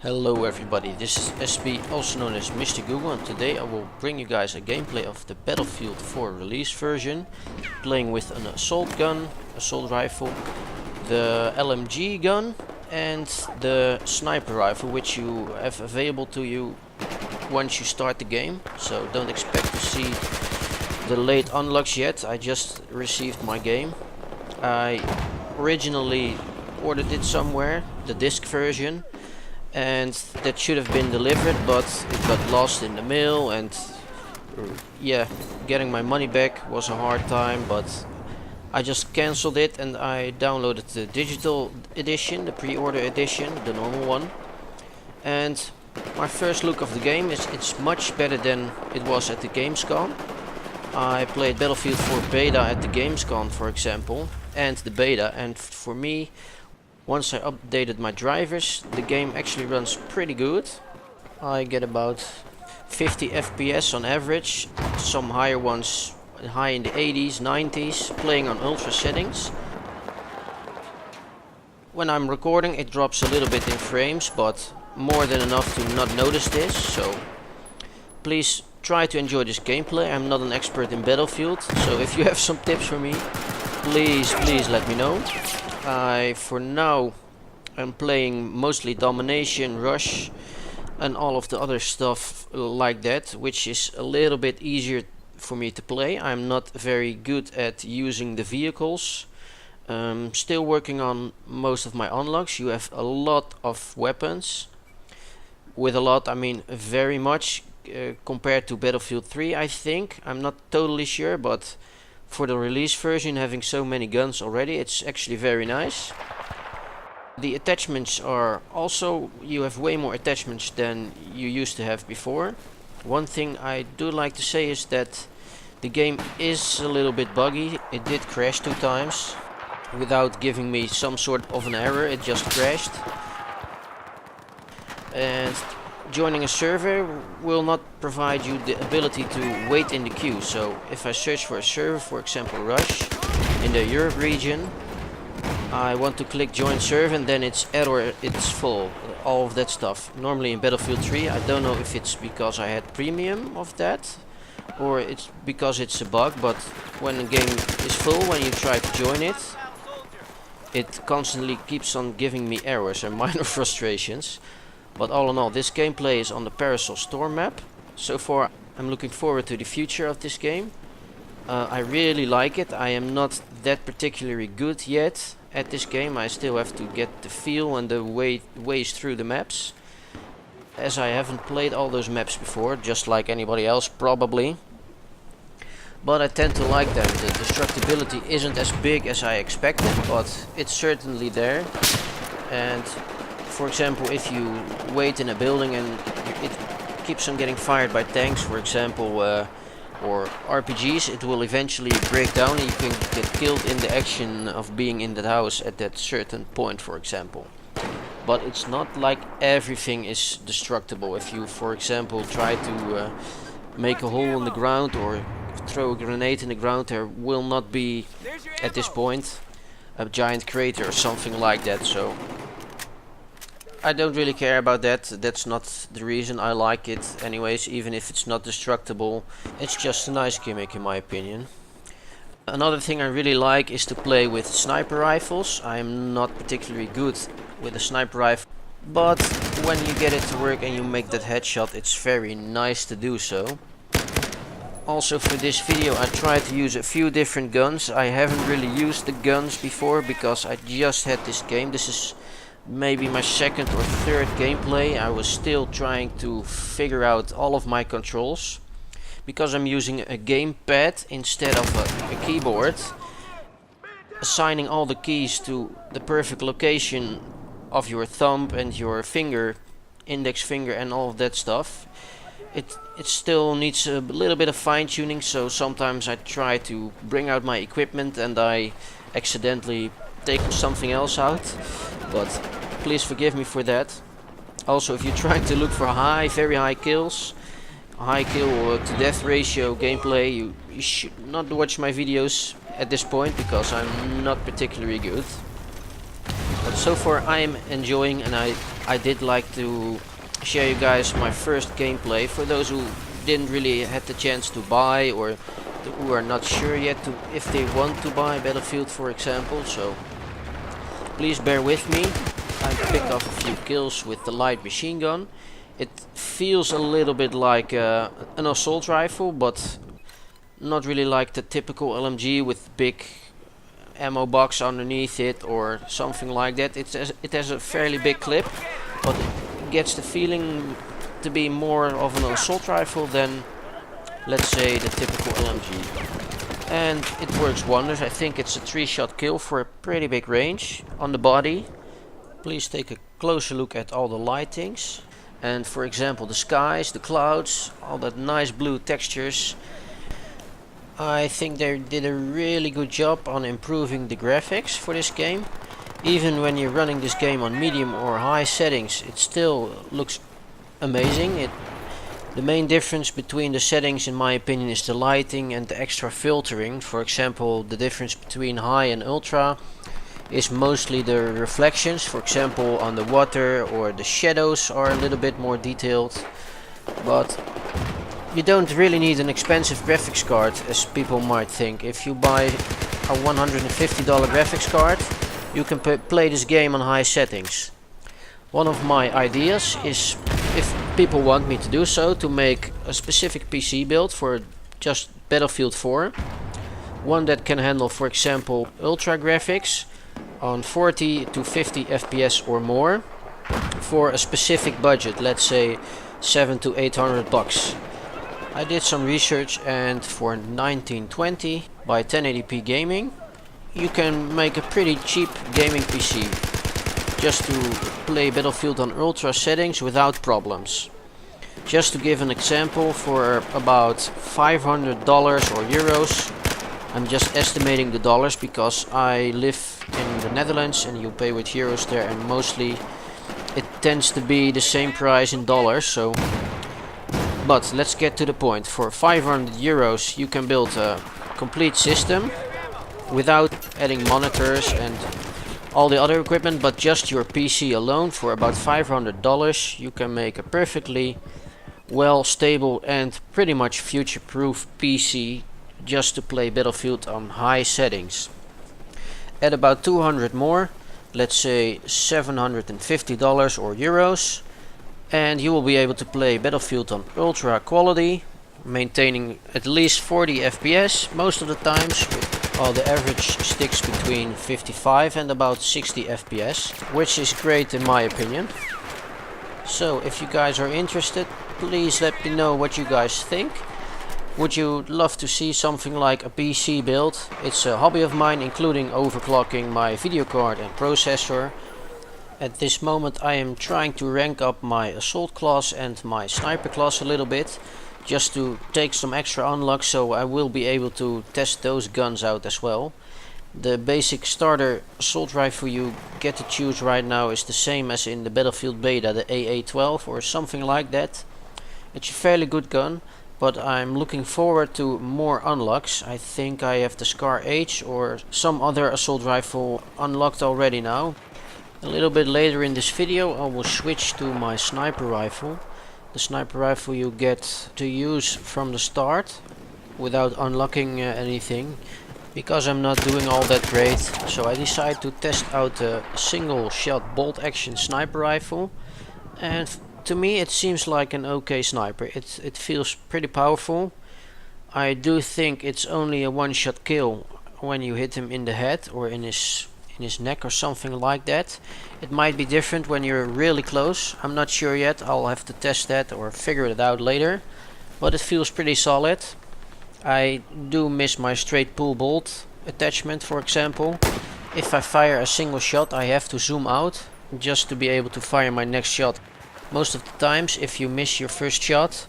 Hello everybody, this is SB, also known as Mr. Google, and today I will bring you guys a gameplay of the Battlefield 4 release version, playing with an assault gun, assault rifle, the LMG gun and the sniper rifle, which you have available to you once you start the game. So don't expect to see the late unlocks yet. I just received my game. I originally ordered it somewhere, the disc version, and that should have been delivered, but it got lost in the mail, and yeah, getting my money back was a hard time, but I just cancelled it and I downloaded the digital edition, the pre-order edition, the normal one. And my first look of the game is it's much better than it was at the Gamescom. I played Battlefield 4 beta at the Gamescom, for example, and the beta, and for me, once I updated my drivers, the game actually runs pretty good. I get about 50 FPS on average, some higher ones high in the 80s, 90s, playing on ultra settings. When I'm recording it drops a little bit in frames, but more than enough to not notice this, so please try to enjoy this gameplay. I'm not an expert in Battlefield, so if you have some tips for me, please let me know. For now, I'm playing mostly domination, rush, and all of the other stuff like that, which is a little bit easier for me to play. I'm not very good at using the vehicles. Still working on most of my unlocks. You have a lot of weapons. With a lot, I mean very much compared to Battlefield 3, I think. I'm not totally sure, but for the release version, having so many guns already, it's actually very nice. The attachments are also, you have way more attachments than you used to have before. One thing I do like to say is that the game is a little bit buggy. It did crash 2 times without giving me some sort of an error. It just crashed. And joining a server will not provide you the ability to wait in the queue. So if I search for a server, for example Rush, in the Europe region, I want to click join server and then it's error, it's full, all of that stuff. Normally in Battlefield 3, I don't know if it's because I had premium of that or it's because it's a bug, but when the game is full, when you try to join it, it constantly keeps on giving me errors and minor frustrations. But all in all, this gameplay is on the Parasol Storm map. So far, I'm looking forward to the future of this game. I really like it. I am not that particularly good yet at this game. I still have to get the feel and the ways through the maps, as I haven't played all those maps before, just like anybody else probably. But I tend to like them. The destructibility isn't as big as I expected, but it's certainly there. And for example, if you wait in a building and it keeps on getting fired by tanks, for example, or RPGs, it will eventually break down and you can get killed in the action of being in that house at that certain point, for example. But it's not like everything is destructible. If you, for example, try to make a hole in the ground or throw a grenade in the ground, there will not be, at this point, a giant crater or something like that. So I don't really care about that. That's not the reason I like it anyways, even if it's not destructible. It's just a nice gimmick in my opinion. Another thing I really like is to play with sniper rifles. I'm not particularly good with a sniper rifle, but when you get it to work and you make that headshot, it's very nice to do so. Also for this video I tried to use a few different guns. I haven't really used the guns before because I just had this game. This is maybe my second or third gameplay. I was still trying to figure out all of my controls because I'm using a gamepad instead of a keyboard. Assigning all the keys to the perfect location of your thumb and your finger, index finger and all of that stuff, it still needs a little bit of fine-tuning. So sometimes I try to bring out my equipment and I accidentally take something else out, but please forgive me for that. Also, if you're trying to look for very high kills, high kill to death ratio gameplay, you should not watch my videos at this point because I'm not particularly good. But so far I am enjoying and I I did like to share you guys my first gameplay for those who didn't really had the chance to buy, or who are not sure yet if they want to buy Battlefield, for example. So please bear with me. I picked off a few kills with the light machine gun. It feels a little bit like an assault rifle, but not really like the typical LMG with big ammo box underneath it or something like that. It has a fairly big clip, but it gets the feeling to be more of an assault rifle than, let's say, the typical LMG. And it works wonders. I think it's a 3-shot kill for a pretty big range on the body. Please take a closer look at all the lightings. And for example, the skies, the clouds, all that nice blue textures. I think they did a really good job on improving the graphics for this game. Even when you're running this game on medium or high settings, it still looks amazing. The main difference between the settings, in my opinion, is the lighting and the extra filtering. For example, the difference between high and ultra is mostly the reflections. For example, on the water, or the shadows are a little bit more detailed. But you don't really need an expensive graphics card, as people might think. If you buy a $150 graphics card, you can play this game on high settings. One of my ideas is, if people want me to do so, to make a specific PC build for just Battlefield 4. One that can handle, for example, ultra graphics on 40 to 50 FPS or more for a specific budget, let's say $700 to $800. I did some research, and for 1920 by 1080p gaming, you can make a pretty cheap gaming PC just to play Battlefield on ultra settings without problems. Just to give an example, for about $500 or euros, I'm just estimating the dollars because I live in the Netherlands and you pay with euros there, and mostly it tends to be the same price in dollars. So, but let's get to the point. For 500 euros you can build a complete system without adding monitors and all the other equipment, but just your PC alone. For about $500 you can make a perfectly well, stable and pretty much future-proof PC just to play Battlefield on high settings. At about 200 more, let's say $750 or euros, and you will be able to play Battlefield on ultra quality, maintaining at least 40 FPS most of the times, while the average sticks between 55 and about 60 FPS, which is great in my opinion. So if you guys are interested, please let me know what you guys think. Would you love to see something like a PC build? It's a hobby of mine, including overclocking my video card and processor. At this moment I am trying to rank up my assault class and my sniper class a little bit, just to take some extra unlocks, so I will be able to test those guns out as well. The basic starter assault rifle you get to choose right now is the same as in the Battlefield beta, the AA-12 or something like that. It's a fairly good gun, but I'm looking forward to more unlocks. I think I have the Scar H or some other assault rifle unlocked already now. A little bit later in this video I will switch to my sniper rifle. The sniper rifle you get to use from the start without unlocking anything, because I'm not doing all that great. So I decided to test out a single shot bolt action sniper rifle, and to me it seems like an okay sniper. It feels pretty powerful. I do think it's only a one-shot kill when you hit him in the head or in his neck or something like that. It might be different when you're really close. I'm not sure yet. I'll have to test that or figure it out later. But it feels pretty solid. I do miss my straight pull bolt attachment, for example. If I fire a single shot I have to zoom out just to be able to fire my next shot. Most of the times if you miss your first shot,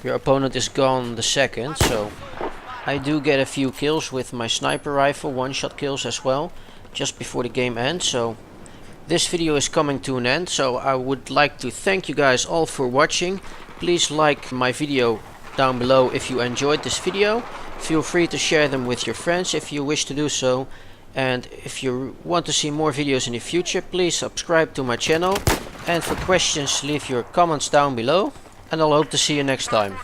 your opponent is gone the second. So I do get a few kills with my sniper rifle, one-shot kills as well, just before the game ends. So this video is coming to an end, so I would like to thank you guys all for watching. Please like my video down below if you enjoyed this video. Feel free to share them with your friends if you wish to do so, And if you want to see more videos in the future, please subscribe to my channel. And for questions, leave your comments down below. And I'll hope to see you next time.